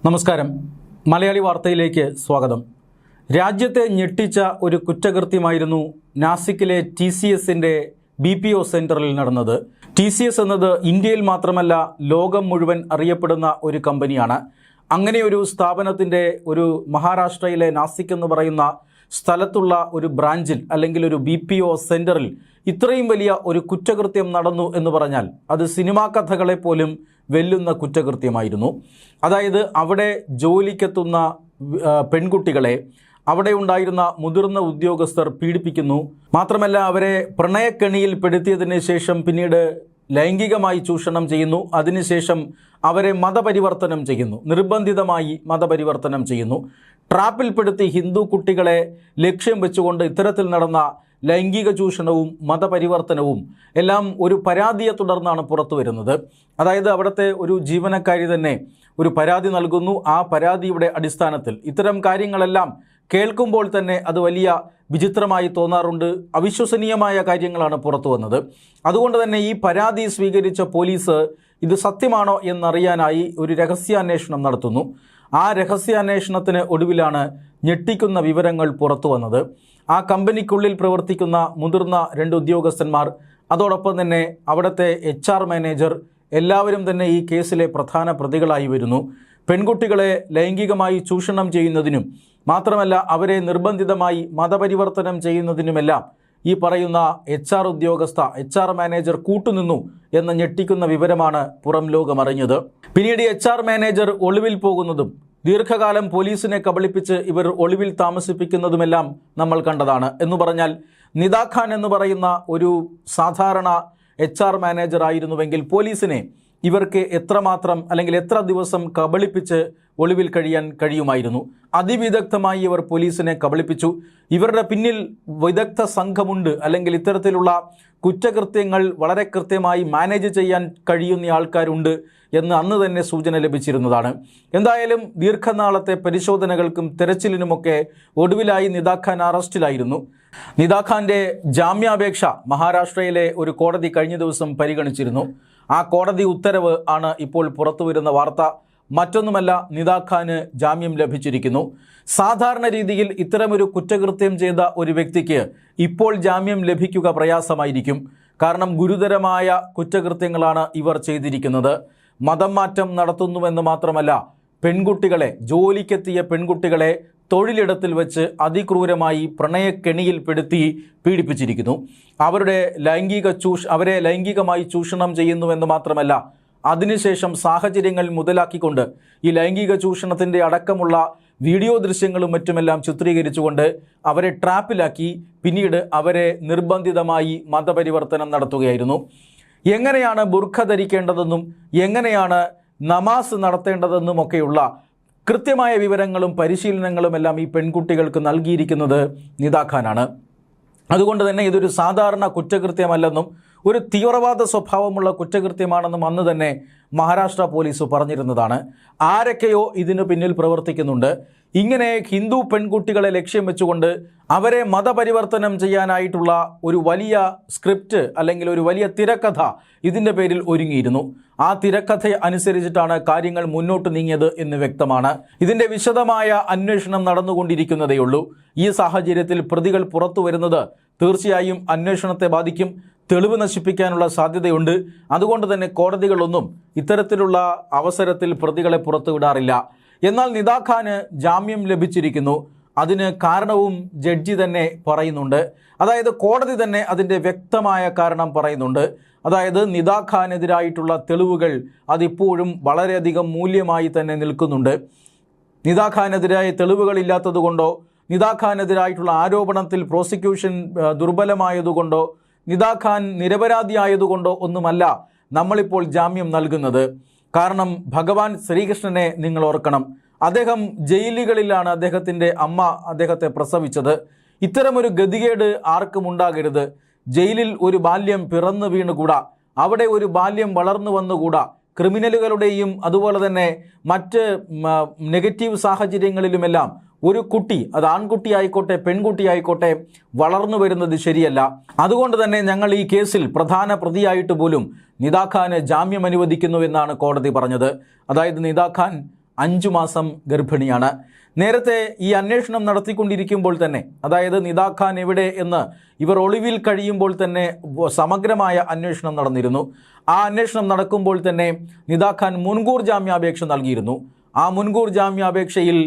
നമസ്കാരം. മലയാളി വാർത്തയിലേക്ക് സ്വാഗതം. രാജ്യത്തെ ഞെട്ടിച്ച ഒരു കുറ്റകൃത്യമായിരുന്നു നാസിക്കിലെ TCSന്റെ BPO സെന്ററിൽ നടന്നത്. TCS എന്നത് ഇന്ത്യയിൽ മാത്രമല്ല ലോകം മുഴുവൻ അറിയപ്പെടുന്ന ഒരു കമ്പനിയാണ്. അങ്ങനെ ഒരു സ്ഥാപനത്തിൻ്റെ ഒരു മഹാരാഷ്ട്രയിലെ നാസിക് എന്ന് പറയുന്ന സ്ഥലത്തുള്ള ഒരു ബ്രാഞ്ചിൽ അല്ലെങ്കിൽ ഒരു BPO സെന്ററിൽ ഇത്രയും വലിയ ഒരു കുറ്റകൃത്യം നടന്നു എന്ന് പറഞ്ഞാൽ അത് സിനിമാ കഥകളെ പോലും വെല്ലുന്ന കുറ്റകൃത്യമായിരുന്നു. അതായത് അവിടെ ജോലിക്കെത്തുന്ന പെൺകുട്ടികളെ അവിടെ ഉണ്ടായിരുന്ന മുതിർന്ന ഉദ്യോഗസ്ഥർ പീഡിപ്പിക്കുന്നു. മാത്രമല്ല അവരെ പ്രണയക്കെണിയിൽ പെടുത്തിയതിന് ശേഷം പിന്നീട് ലൈംഗികമായി ചൂഷണം ചെയ്യുന്നു. അതിനുശേഷം അവരെ മതപരിവർത്തനം ചെയ്യുന്നു, നിർബന്ധിതമായി മതപരിവർത്തനം ചെയ്യുന്നു. ട്രാപ്പിൽപ്പെടുത്തി ഹിന്ദു കുട്ടികളെ ലക്ഷ്യം വെച്ചുകൊണ്ട് ഇത്തരത്തിൽ നടന്ന ലൈംഗിക ചൂഷണവും മതപരിവർത്തനവും എല്ലാം ഒരു പരാതിയെ തുടർന്നാണ് പുറത്തു വരുന്നത്. അതായത് അവിടുത്തെ ഒരു ജീവനക്കാരി തന്നെ ഒരു പരാതി നൽകുന്നു. ആ പരാതിയുടെ അടിസ്ഥാനത്തിൽ ഇത്തരം കാര്യങ്ങളെല്ലാം കേൾക്കുമ്പോൾ തന്നെ അത് വലിയ വിചിത്രമായി തോന്നാറുണ്ട്. അവിശ്വസനീയമായ കാര്യങ്ങളാണ് പുറത്തു വന്നത്. അതുകൊണ്ട് തന്നെ ഈ പരാതി സ്വീകരിച്ച പോലീസ് ഇത് സത്യമാണോ എന്നറിയാനായി ഒരു രഹസ്യാന്വേഷണം നടത്തുന്നു. ആ രഹസ്യാന്വേഷണത്തിന് ഒടുവിലാണ് ഞെട്ടിക്കുന്ന വിവരങ്ങൾ പുറത്തു വന്നത്. ആ കമ്പനിക്കുള്ളിൽ പ്രവർത്തിക്കുന്ന മുതിർന്ന 2 ഉദ്യോഗസ്ഥന്മാർ, അതോടൊപ്പം തന്നെ അവിടുത്തെ HR മാനേജർ എല്ലാവരും തന്നെ ഈ കേസിലെ പ്രധാന പ്രതികളായി വരുന്നു. പെൺകുട്ടികളെ ലൈംഗികമായി ചൂഷണം ചെയ്യുന്നതിനും മാത്രമല്ല അവരെ നിർബന്ധിതമായി മതപരിവർത്തനം ചെയ്യുന്നതിനുമെല്ലാം ഈ പറയുന്ന HR മാനേജർ കൂട്ടുനിന്നു എന്ന ഞെട്ടിക്കുന്ന വിവരമാണ് പുറം ലോകമറിഞ്ഞത്. പിന്നീട് HR മാനേജർ ഒളിവിൽ പോകുന്നതും ദീർഘകാലം പോലീസിനെ കബളിപ്പിച്ച് ഇവർ ഒളിവിൽ താമസിപ്പിക്കുന്നതുമെല്ലാം നമ്മൾ കണ്ടതാണ്. എന്ന് പറഞ്ഞാൽ നിദാ ഖാൻ എന്ന് പറയുന്ന ഒരു സാധാരണ HR മാനേജർ ആയിരുന്നുവെങ്കിൽ പോലീസിനെ ഇവർക്ക് എത്രമാത്രം അല്ലെങ്കിൽ എത്ര ദിവസം കബളിപ്പിച്ച് ഒളിവിൽ കഴിയാൻ കഴിയുമായിരുന്നു. അതിവിദഗ്ധമായി ഇവർ പോലീസിനെ കബളിപ്പിച്ചു. ഇവരുടെ പിന്നിൽ വിദഗ്ധ സംഘമുണ്ട്, അല്ലെങ്കിൽ ഇത്തരത്തിലുള്ള കുറ്റകൃത്യങ്ങൾ വളരെ കൃത്യമായി മാനേജ് ചെയ്യാൻ കഴിയുന്ന ആൾക്കാരുണ്ട് എന്ന് അന്ന് തന്നെ സൂചന ലഭിച്ചിരുന്നതാണ്. എന്തായാലും ദീർഘനാളത്തെ പരിശോധനകൾക്കും തെരച്ചിലിനുമൊക്കെ ഒടുവിലായി നിദാ ഖാൻ അറസ്റ്റിലായിരുന്നു. നിദാ ഖാൻ്റെ ജാമ്യാപേക്ഷ മഹാരാഷ്ട്രയിലെ ഒരു കോടതി കഴിഞ്ഞ ദിവസം പരിഗണിച്ചിരുന്നു. ആ കോടതി ഉത്തരവ് ആണ് ഇപ്പോൾ പുറത്തുവരുന്ന വാർത്ത. മറ്റൊന്നുമല്ല, നിദാ ഖാന് ജാമ്യം ലഭിച്ചിരിക്കുന്നു. സാധാരണ രീതിയിൽ ഇത്തരമൊരു കുറ്റകൃത്യം ചെയ്ത ഒരു വ്യക്തിക്ക് ഇപ്പോൾ ജാമ്യം ലഭിക്കുക പ്രയാസമായിരിക്കും. കാരണം ഗുരുതരമായ കുറ്റകൃത്യങ്ങളാണ് ഇവർ ചെയ്തിരിക്കുന്നത്. മതം മാറ്റം നടത്തുന്നുവെന്ന് മാത്രമല്ല, പെൺകുട്ടികളെ, ജോലിക്കെത്തിയ പെൺകുട്ടികളെ തൊഴിലിടത്തിൽ വെച്ച് അതിക്രൂരമായി പ്രണയക്കെണിയിൽ പെടുത്തി പീഡിപ്പിച്ചിരിക്കുന്നു. അവരെ ലൈംഗികമായി ചൂഷണം ചെയ്യുന്നുവെന്ന് മാത്രമല്ല, അതിനുശേഷം സാഹചര്യങ്ങൾ മുതലാക്കിക്കൊണ്ട് ഈ ലൈംഗിക ചൂഷണത്തിൻ്റെ അടക്കമുള്ള വീഡിയോ ദൃശ്യങ്ങളും മറ്റുമെല്ലാം ചിത്രീകരിച്ചുകൊണ്ട് അവരെ ട്രാപ്പിലാക്കി പിന്നീട് അവരെ നിർബന്ധിതമായി മതപരിവർത്തനം നടത്തുകയായിരുന്നു. എങ്ങനെയാണ് ബുർഖ ധരിക്കേണ്ടതെന്നും എങ്ങനെയാണ് നമാസ് നടത്തേണ്ടതെന്നുമൊക്കെയുള്ള കൃത്യമായ വിവരങ്ങളും പരിശീലനങ്ങളുമെല്ലാം ഈ പെൺകുട്ടികൾക്ക് നൽകിയിരിക്കുന്നത് നിദാ ഖാനാണ്. അതുകൊണ്ട് തന്നെ ഇതൊരു സാധാരണ കുറ്റകൃത്യമല്ലെന്നും ഒരു തീവ്രവാദ സ്വഭാവമുള്ള കുറ്റകൃത്യമാണെന്നും അന്ന് തന്നെ മഹാരാഷ്ട്ര പോലീസ് പറഞ്ഞിരുന്നതാണ്. ആരൊക്കെയോ ഇതിനു പിന്നിൽ പ്രവർത്തിക്കുന്നുണ്ട്. ഇങ്ങനെ ഹിന്ദു പെൺകുട്ടികളെ ലക്ഷ്യം വെച്ചുകൊണ്ട് അവരെ മതപരിവർത്തനം ചെയ്യാനായിട്ടുള്ള ഒരു വലിയ സ്ക്രിപ്റ്റ് അല്ലെങ്കിൽ ഒരു വലിയ തിരക്കഥ ഇതിൻ്റെ പേരിൽ ഒരുങ്ങിയിരുന്നു. ആ തിരക്കഥ അനുസരിച്ചിട്ടാണ് കാര്യങ്ങൾ മുന്നോട്ട് നീങ്ങിയത് എന്ന് വ്യക്തമാണ്. ഇതിൻ്റെ വിശദമായ അന്വേഷണം നടന്നുകൊണ്ടിരിക്കുന്നതേയുള്ളൂ. ഈ സാഹചര്യത്തിൽ പ്രതികൾ പുറത്തു വരുന്നത് തീർച്ചയായും അന്വേഷണത്തെ ബാധിക്കും. തെളിവ് നശിപ്പിക്കാനുള്ള സാധ്യതയുണ്ട്. അതുകൊണ്ട് തന്നെ കോടതികളൊന്നും ഇത്തരത്തിലുള്ള അവസരത്തിൽ പ്രതികളെ പുറത്തുവിടാറില്ല. എന്നാൽ നിദാ ഖാന് ജാമ്യം ലഭിച്ചിരിക്കുന്നു. അതിന് കാരണവും ജഡ്ജി തന്നെ പറയുന്നുണ്ട്. അതായത് കോടതി തന്നെ അതിൻ്റെ വ്യക്തമായ കാരണം പറയുന്നുണ്ട്. അതായത് നിദാ ഖാനെതിരായിട്ടുള്ള തെളിവുകൾ അതിപ്പോഴും വളരെയധികം മൂല്യമായി തന്നെ നിൽക്കുന്നുണ്ട്. നിദാ ഖാനെതിരായ തെളിവുകളില്ലാത്തതുകൊണ്ടോ നിദാ ഖാനെതിരായിട്ടുള്ള ആരോപണത്തിൽ പ്രോസിക്യൂഷൻ ദുർബലമായതുകൊണ്ടോ നിദാ ഖാൻ നിരപരാധിയായതുകൊണ്ടോ ഒന്നുമല്ല നമ്മളിപ്പോൾ ജാമ്യം നൽകുന്നത്. കാരണം ഭഗവാൻ ശ്രീകൃഷ്ണനെ നിങ്ങൾ ഓർക്കണം. അദ്ദേഹം ജയിലുകളിലാണ് അദ്ദേഹത്തിൻ്റെ അമ്മ അദ്ദേഹത്തെ പ്രസവിച്ചത്. ഇത്തരമൊരു ഗതികേട് ആർക്കും ഉണ്ടാകരുത്. ജയിലിൽ ഒരു ബാല്യം പിറന്നു വീണുകൂടാ, അവിടെ ഒരു ബാല്യം വളർന്നു വന്നുകൂടാ. ക്രിമിനലുകളുടെയും അതുപോലെ തന്നെ മറ്റ് നെഗറ്റീവ് സാഹചര്യങ്ങളിലുമെല്ലാം ഒരു കുട്ടി, അത് ആൺകുട്ടിയായിക്കോട്ടെ പെൺകുട്ടിയായിക്കോട്ടെ, വളർന്നു വരുന്നത് ശരിയല്ല. അതുകൊണ്ട് തന്നെ ഞങ്ങൾ ഈ കേസിൽ പ്രധാന പ്രതിയായിട്ട് പോലും നിദാ ഖാന് ജാമ്യം അനുവദിക്കുന്നുവെന്നാണ് കോടതി പറഞ്ഞത്. അതായത് നിദാ ഖാൻ 5 മാസം ഗർഭിണിയാണ്. നേരത്തെ ഈ അന്വേഷണം നടത്തിക്കൊണ്ടിരിക്കുമ്പോൾ തന്നെ, അതായത് നിദ ഖാൻ എവിടെ എന്ന് ഇവർ ഒളിവിൽ കഴിയുമ്പോൾ തന്നെ സമഗ്രമായ അന്വേഷണം നടന്നിരുന്നു. ആ അന്വേഷണം നടക്കുമ്പോൾ തന്നെ നിദ ഖാൻ മുൻകൂർ ജാമ്യാപേക്ഷ നൽകിയിരുന്നു. ആ മുൻകൂർ ജാമ്യാപേക്ഷയിൽ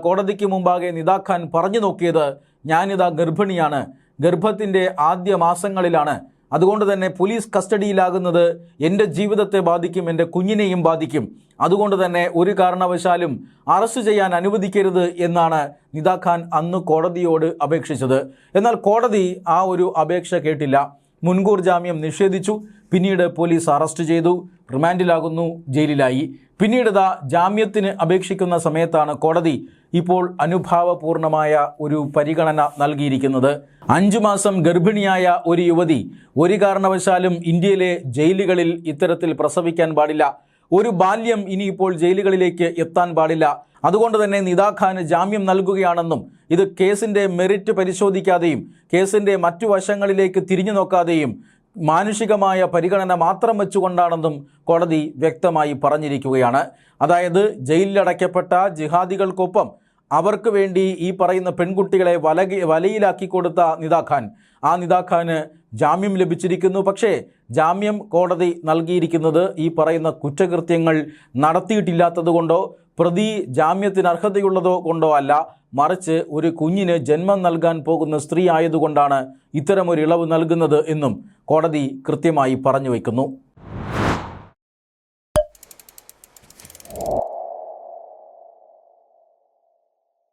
കോടതിക്ക് മുമ്പാകെ നിദ ഖാൻ പറഞ്ഞു നോക്കിയത്, ഞാനിതാ ഗർഭിണിയാണ്, ഗർഭത്തിൻ്റെ ആദ്യ മാസങ്ങളിലാണ്, അതുകൊണ്ട് തന്നെ പോലീസ് കസ്റ്റഡിയിലാകുന്നത് എൻ്റെ ജീവിതത്തെ ബാധിക്കും, എൻ്റെ കുഞ്ഞിനെയും ബാധിക്കും, അതുകൊണ്ട് തന്നെ ഒരു കാരണവശാലും അറസ്റ്റ് ചെയ്യാൻ അനുവദിക്കരുത് എന്നാണ് നിദ ഖാൻ അന്ന് കോടതിയോട് അപേക്ഷിച്ചത്. എന്നാൽ കോടതി ആ ഒരു അപേക്ഷ കേട്ടില്ല, മുൻകൂർ ജാമ്യം നിഷേധിച്ചു. പിന്നീട് പോലീസ് അറസ്റ്റ് ചെയ്തു, റിമാൻഡിലാകുന്നു, ജയിലിലായി. പിന്നീട് ജാമ്യത്തിന് അപേക്ഷിക്കുന്ന സമയത്താണ് കോടതി ഇപ്പോൾ അനുഭാവപൂർണമായ ഒരു പരിഗണന നൽകിയിരിക്കുന്നത്. 5 മാസം ഗർഭിണിയായ ഒരു യുവതി ഒരു കാരണവശാലും ഇന്ത്യയിലെ ജയിലുകളിൽ ഇത്തരത്തിൽ പ്രസവിക്കാൻ പാടില്ല. ഒരു ബാല്യം ഇനിയിപ്പോൾ ജയിലുകളിലേക്ക് എത്താൻ പാടില്ല. അതുകൊണ്ട് തന്നെ നിദ ഖാന് ജാമ്യം നൽകുകയാണെന്നും ഇത് കേസിൻ്റെ മെറിറ്റ് പരിശോധിക്കാതെയും കേസിൻ്റെ മറ്റു വശങ്ങളിലേക്ക് തിരിഞ്ഞു നോക്കാതെയും മാനുഷികമായ പരിഗണന മാത്രം വെച്ചുകൊണ്ടാണെന്നും കോടതി വ്യക്തമായി പറഞ്ഞിരിക്കുകയാണ്. അതായത് ജയിലിലടയ്ക്കപ്പെട്ട ജിഹാദികൾക്കൊപ്പം അവർക്ക് വേണ്ടി ഈ പറയുന്ന പെൺകുട്ടികളെ വലയിലാക്കി കൊടുത്ത നിദ ഖാൻ, ആ നിദ ഖാന് ജാമ്യം ലഭിച്ചിരിക്കുന്നു. പക്ഷേ ജാമ്യം കോടതി നൽകിയിരിക്കുന്നത് ഈ പറയുന്ന കുറ്റകൃത്യങ്ങൾ നടത്തിയിട്ടില്ലാത്തത് കൊണ്ടോ പ്രതി ജാമ്യത്തിന് അർഹതയുള്ളതോ കൊണ്ടോ അല്ല, മറിച്ച് ഒരു കുഞ്ഞിന് ജന്മം നൽകാൻ പോകുന്ന സ്ത്രീ ആയതുകൊണ്ടാണ് ഇത്തരമൊരു ഇളവ് നൽകുന്നത് എന്നും കോടതി കൃത്യമായി പറഞ്ഞു വയ്ക്കുന്നു.